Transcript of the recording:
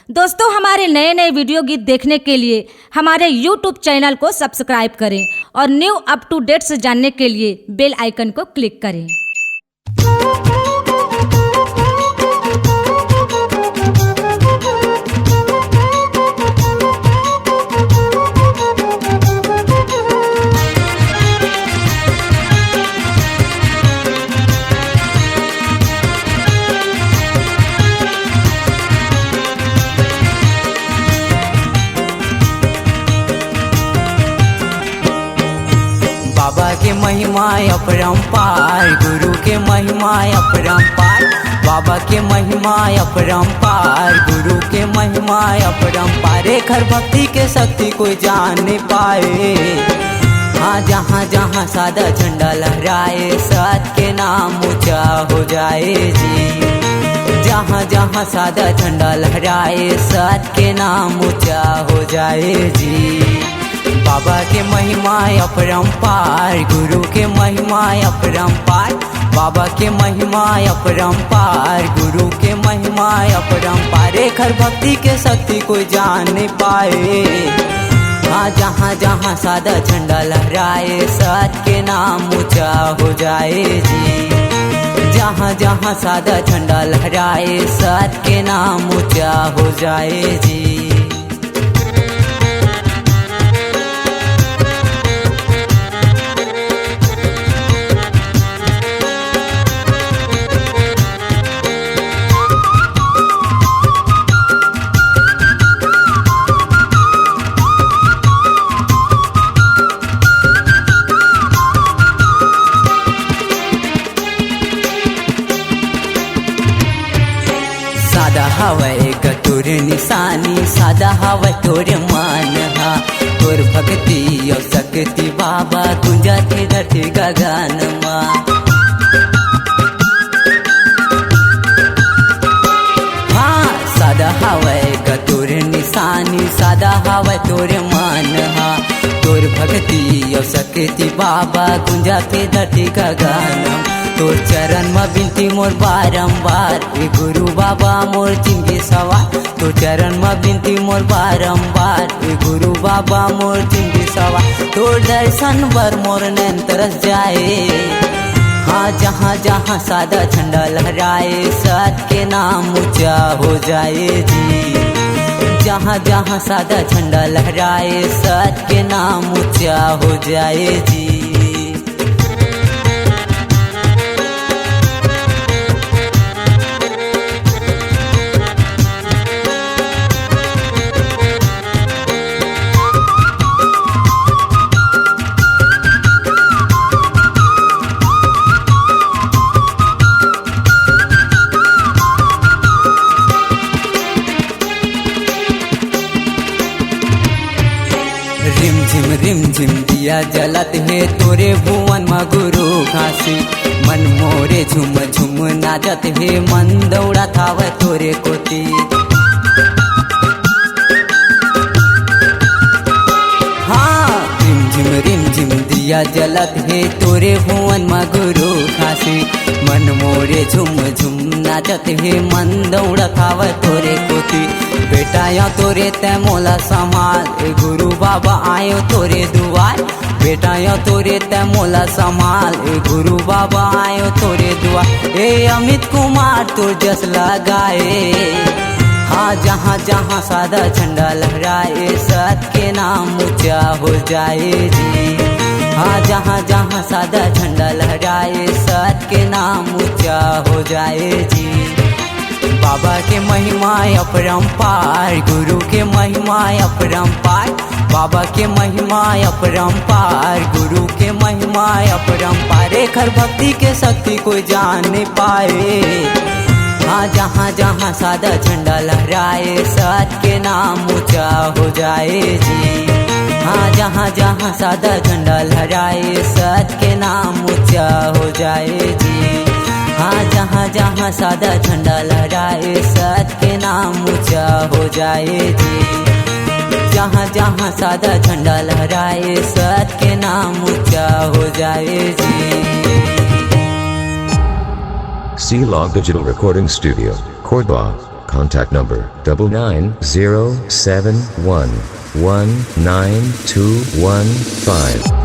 दोस्तों, हमारे नए नए वीडियो गीत देखने के लिए हमारे YouTube चैनल को सब्सक्राइब करें और न्यू अप टू डेट्स जानने के लिए बेल आइकन को क्लिक करें। बाबा के महिमा अपरंपार, गुरु के महिमा अपरंपार। बाबा के महिमा अपरंपार, गुरु के महिमा अपरंपार। एकर भक्ति के शक्ति कोई जान नहीं पाए। हाँ, जहाँ जहाँ सादा झंडा लहराए, सत के नाम ऊंचा हो जाए जी। जहाँ जहाँ सादा झंडा लहराए, सत के नाम ऊंचा हो जाए जी। बाबा के महिमा अपरंपार, गुरु के महिमा अपरंपार। बाबा के महिमा अपरंपार, गुरु के महिमा अपरंपार। एकर भक्ति के शक्ति कोई जान नहीं पाए। हाँ, जहाँ जहाँ सादा झंडा लहराए, सत के नाम ऊंचा हो जाए जी। जहाँ जहाँ सादा झंडा लहराए, सत के नाम ऊंचा हो जाए जी। सादा हवै तोर निशानी, सादा हवै तोर मान। हा, तोर भक्ति और शक्ति बाबा गुंजते धरती गगन माँ। हाँ, सादा हवै तोर निशानी, सादा हवै तोर मान। हा, तोर भक्ति और शक्ति बाबा गुंजते धरती गगन। तोर चरण में बिनती मोर बारंबार, ए गुरु बाबा मोर जिंदगी सवार। तोर चरण में बिनती मोर बारंबार, ए गुरु बाबा मोर जिंदगी सवार। तोर दर्शन बर मोर नैन तरस जाए। हाँ, जहाँ जहाँ सादा झंडा लहराए, सत के नाम ऊंचा हो जाए जी। जहाँ जहाँ सादा झंडा लहराए, सत के नाम ऊंचा हो जाए जी। रिम झिम दिया जलत है तोरे भुवन में गुरु घासी। मन मोरे झुम झुम नाचत है, मन दौड़ा थाव तोरे कोती। हाँ, रिम झिम दिया जलत है तोरे भुवन में गुरु घासी। मन मोरे झुम झुम नाचत है, मन दौड़ा थाव तोरे कोती। बेटा या तोरे तै मोला संभाल, ए गुरु बाबा आयो तोरे दुआर। बेटा या तोरे तै मोला संभाल, ए गुरु बाबा आयो तोरे दुआर। ए अमित कुमार तोर जस लगाए। हाँ, जहाँ जहाँ सादा झंडा लहराए, सत के नाम ऊंचा हो जाए जी। हाँ, जहाँ जहाँ सादा झंडा लहराए, सत के नाम ऊंचा हो जाए जी। बाबा के महिमा अपरंपार, गुरु के महिमा अपरंपार। बाबा के महिमा अपरंपार, गुरु के महिमा अपरंपार। एकर भक्ति के शक्ति कोई जान नहीं पाए। हाँ, जहाँ जहाँ सादा झंडा लहराए, सत के नाम ऊंचा हो जाए जी। हाँ, जहाँ जहाँ सादा झंडा लहराए, सत के नाम ऊंचा हो जाए जी। हाँ, जहाँ जहाँ सादा झंडा लहराए, सत के नाम ऊंचा हो जाए जी। जहाँ जहाँ सादा झंडा लहराए, सत के नाम ऊंचा हो जाए जी। C-Log Digital Recording Studio, Cordoba, Contact number 99071192215.